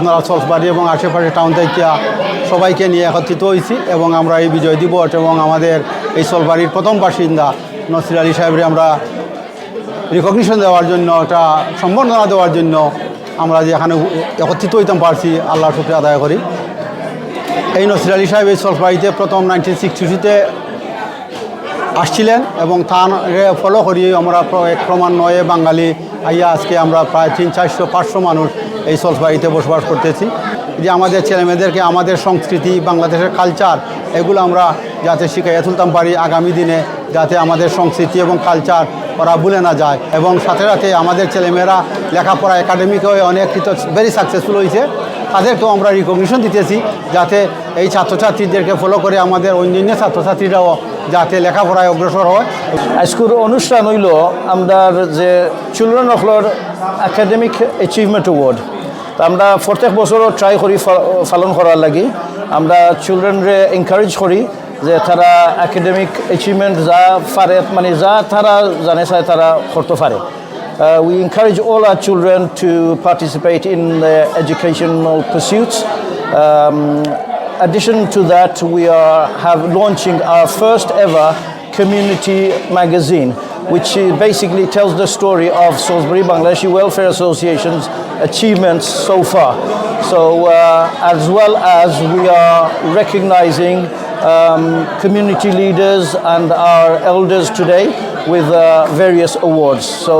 আমরা সলসবাড়ি এবং আশেপাশে টাউন থেকে সবাইকে নিয়ে একত্রিত হয়েছি এবং আমরা এই বিজয় দিবস এবং আমাদের এই সলসবাড়ির প্রথম বাসিন্দা নসির আলী সাহেবরে আমরা রিকগনিশন দেওয়ার জন্য একটা সম্বর্ধনা দেওয়ার জন্য আমরা যে এখানে একত্রিত হইতাম পারছি আল্লাহর শুকরিয়া আদায় করি। এই নসির আলী সাহেব এই সলসবাড়িতে প্রথম 1962-তে আসছিলেন এবং তার ফলো করিয়ে আমরা ক্রমান্বয়ে বাঙালি আইয়া আজকে আমরা প্রায় 300-400 মানুষ এই সলসবাড়িতে বসবাস করতেছি। যে আমাদের ছেলেমেয়েদেরকে আমাদের সংস্কৃতি বাংলাদেশের কালচার এগুলো আমরা যাতে শিখাইয়া তুলতাম পারি আগামী দিনে, যাতে আমাদের সংস্কৃতি এবং কালচার ওরা ভুলে না যায় এবং সাথে সাথে আমাদের ছেলেমেয়েরা লেখাপড়া একাডেমিকেও অনেক ভেরি সাকসেসফুল হয়েছে, তাদেরকেও আমরা রিকগনিশন দিতেছি যাতে এই ছাত্রছাত্রীদেরকে ফলো করে আমাদের অন্যান্য ছাত্রছাত্রীরাও যাতে লেখাপড়ায় অগ্রসর হয়। আজকের অনুষ্ঠান হইল আমরা যে চিলড্রেন অফলর একাডেমিক অ্যাচিভমেন্ট অ্যাওয়ার্ড, আমরা প্রত্যেক বছরও ট্রাই করি পালন করার লাগি। আমরা চিলড্রেনরে এনকারেজ করি যে তারা একাডেমিক অ্যাচিভমেন্ট যা পারে মানে যা তারা জানে চায় তারা করতে পারে। We encourage all our children to participate in their educational pursuits. Addition to that, we have launching our first ever community magazine, which basically tells the story of Salisbury Bangladeshi Welfare Association's achievements so far. So as well as we are recognizing community leaders and our elders today with various awards. So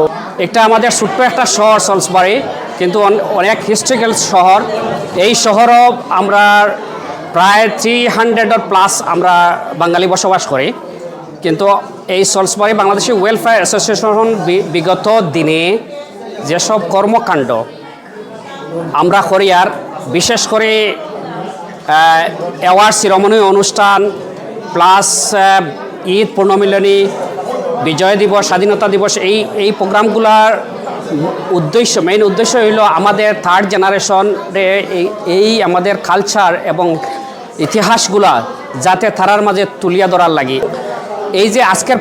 এটা আমাদের ছোট্ট একটা শহর সলসবাড়ি, কিন্তু অনেক historical শহর। এই শহরও আমরা প্রায় 300+ আমরা বাঙালি বসবাস করি, কিন্তু এই সলসবাড়ি বাংলাদেশি ওয়েলফেয়ার অ্যাসোসিয়েশন বিগত দিনে যেসব কর্মকাণ্ড আমরা করি, আর বিশেষ করে অ্যাওয়ার্ড সেরেমনি অনুষ্ঠান প্লাস ঈদ পূর্ণমিলনী, বিজয় দিবস, স্বাধীনতা দিবস, এই প্রোগ্রামগুলোর মেইন উদ্দেশ্য হইল আমাদের থার্ড জেনারেশনে এই আমাদের কালচার এবং ইতিহাসগুলা যাতে তারার মাঝে তুলিয়া ধরার লাগি। এই যে আজকের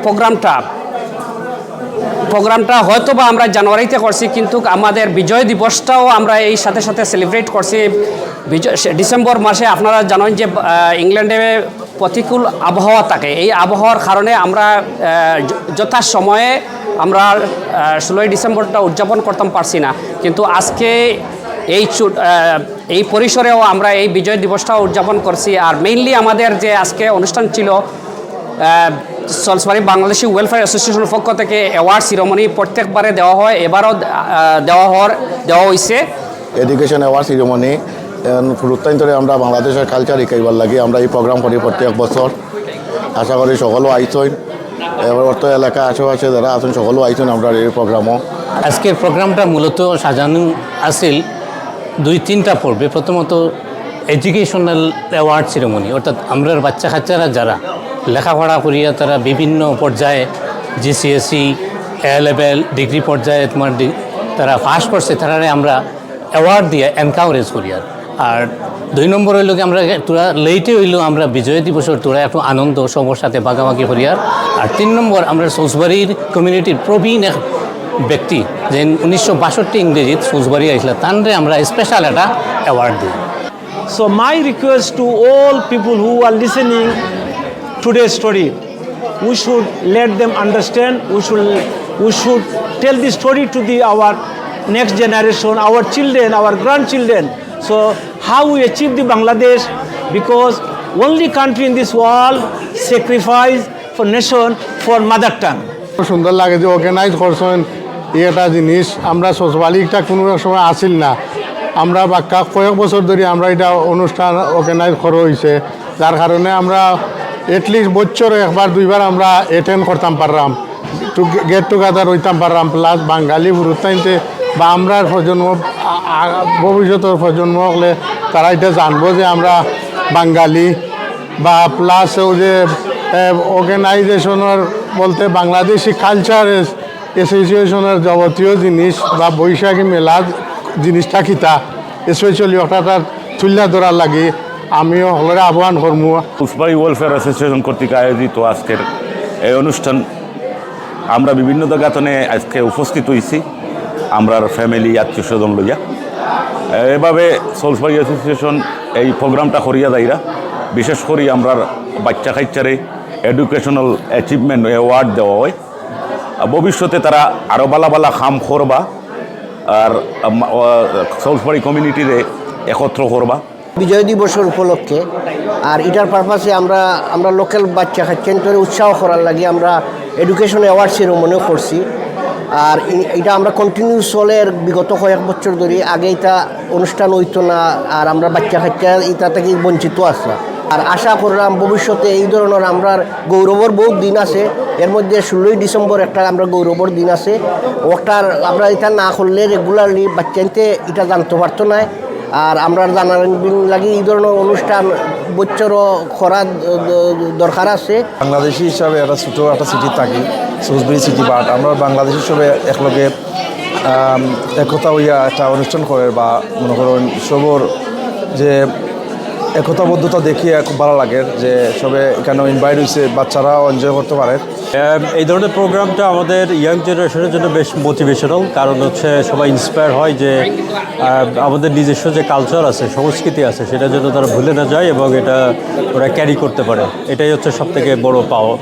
প্রোগ্রামটা হয়তো বা আমরা জানুয়ারিতে করছি, কিন্তু আমাদের বিজয় দিবসটাও আমরা এই সাথে সাথে সেলিব্রেট করছি ডিসেম্বর মাসে। আপনারা জানেন যে ইংল্যান্ডে প্রতিকূল আবহাওয়া থাকে, এই আবহাওয়ার কারণে আমরা যথাসময়ে আমরা 16ই ডিসেম্বরটা উদযাপন করতাম পারছি না, কিন্তু আজকে এই পরিসরেও আমরা এই বিজয় দিবসটাও উদযাপন করছি। আর মেইনলি আমাদের যে আজকে অনুষ্ঠান ছিল সলসবাড়ি বাংলাদেশি ওয়েলফেয়ার অ্যাসোসিয়েশনের পক্ষ থেকে অ্যাওয়ার্ড সেরেমনি প্রত্যেকবারে দেওয়া হয়, এবারও দেওয়া হয়েছে। এডুকেশন অ্যাওয়ার্ড সেরেমনি প্রত্যন্তরে আমরা বাংলাদেশের কালচার শিখাইবার লাগে আমরা এই প্রোগ্রাম করি প্রত্যেক বছর। আশা করি সকলেও আইসন, এবার অর্থ এলাকা আশেপাশে যারা আছেন সকলেও আইসন আমরা এই প্রোগ্রামও। আজকের প্রোগ্রামটা মূলত সাজানো আছিল 2-3টা পর্বে। প্রথমত এডুকেশনাল অ্যাওয়ার্ড সেরেমনি, অর্থাৎ আমরা বাচ্চা কাচ্চারা যারা লেখাপড়া করিয়া তারা বিভিন্ন পর্যায়ে GCSE, A লেভেল, ডিগ্রি পর্যায়ে তারা পাস করছে, তারা আমরা অ্যাওয়ার্ড দিয়ে এনকারেজ করি। আর 2 নম্বর হইল কি আমরা তোরা লেটে হইলেও আমরা বিজয় দিবসের তোরা একটু আনন্দ সবার সাথে ভাগাভাগি করি। আর 3 নম্বর আমরা সলসবাড়ির কমিউনিটির প্রবীণ এক ব্যক্তি যে 1962 ইংরেজিত সলসবাড়ি আইসলা, তানরে আমরা স্পেশাল একটা অ্যাওয়ার্ড দিই। So my request to all people who are listening today's story, we should let them understand, we should tell the story to our next generation, our children, our grandchildren. So how we achieve the Bangladesh, because only country in this world sacrifice for nation for mother tongue. সুন্দর লাগে যে organise করছেন এটা জিনিস, আমরা সলসবাড়িটা কোনো সময় আসিল না, আমরা বাক্কা কয়েক বছর ধরে আমরা এটা অনুষ্ঠান অর্গানাইজ করা হয়েছে, যার কারণে আমরা এটলিস্ট বছরে 1-2বার আমরা অ্যাটেন্ড করতাম পারলাম, গেট টুগেদার হইতাম পারলাম। প্লাস বাঙালি গুরুত্বাইতে বা আমরা প্রজন্ম ভবিষ্যতের প্রজন্ম হলে তারা এটা জানবো যে আমরা বাঙালি। বা প্লাস ও যে অর্গানাইজেশনের বলতে বাংলাদেশি কালচার অ্যাসোসিয়েশনের যাবতীয় জিনিস বা বৈশাখী মেলা জিনিসটা কিতা স্পেশালি ওটা তুলে ধরার লাগে আমিও হলরে আহ্বান করবো। সলসবাড়ি ওয়েলফেয়ার অ্যাসোসিয়েশন কর্তৃক আয়োজিত আজকের এই অনুষ্ঠান আমরা বিভিন্ন জায়গাতনে আজকে উপস্থিত হয়েছি, আমরা ফ্যামিলি আত্মীয় স্বজন লইয়া। এভাবে সলসবাড়ি অ্যাসোসিয়েশন এই প্রোগ্রামটা করিয়া দাইরা বিশেষ করে আমরা বাচ্চা কাচ্চারে এডুকেশনাল অ্যাচিভমেন্ট অ্যাওয়ার্ড দেওয়া হয় ভবিষ্যতে তারা আরও বালা বালা খাম করবা আর সলসবাড়ি কমিউনিটিরে একত্র করবা বিজয় দিবসের উপলক্ষে। আর এটার পারপাসে আমরা লোকাল বাচ্চা কাচ্চাদের উৎসাহ করার লাগে আমরা এডুকেশন অ্যাওয়ার্ড সেরেমনিও করছি। আর এটা আমরা কন্টিনিউ চলে বিগত কয়েক বছর ধরে। আগে এটা অনুষ্ঠান হইতো না, আর আমরা বাচ্চা কাচ্চা এটা থেকে বঞ্চিত আছে। আর আশা করলাম ভবিষ্যতে এই ধরনের আমরা গৌরবর বহুত দিন আছে। এর মধ্যে 16ই ডিসেম্বর একটা আমরা গৌরবর দিন আছে। ওটার আমরা এটা না করলে রেগুলারলি বাচ্চাইতে এটা জানতে পারতো না। আর আমরা জানার লাগে এই ধরনের অনুষ্ঠান বছরও করার দরকার আছে। বাংলাদেশি হিসাবে একটা ছোটো একটা সিটি থাকি, সলসবাড়ি সিটি, বাট আমরা বাংলাদেশ হিসাবে একলগে একতা হইয়া একটা অনুষ্ঠান করে বা মনে করেন সবর যে একতাবদ্ধতা দেখিয়ে খুব ভালো লাগে যে সবে এখানে ইনভাইট হয়েছে, বাচ্চারাও এনজয় করতে পারে। এই ধরনের প্রোগ্রামটা আমাদের ইয়াং জেনারেশনের জন্য বেশ মোটিভেশনাল, কারণ হচ্ছে সবাই ইন্সপায়ার হয় যে আমাদের নিজস্ব যে কালচার আছে, সংস্কৃতি আছে, সেটা যেন তারা ভুলে না যায় এবং এটা ওরা ক্যারি করতে পারে। এটাই হচ্ছে সবথেকে বড় পাওয়া।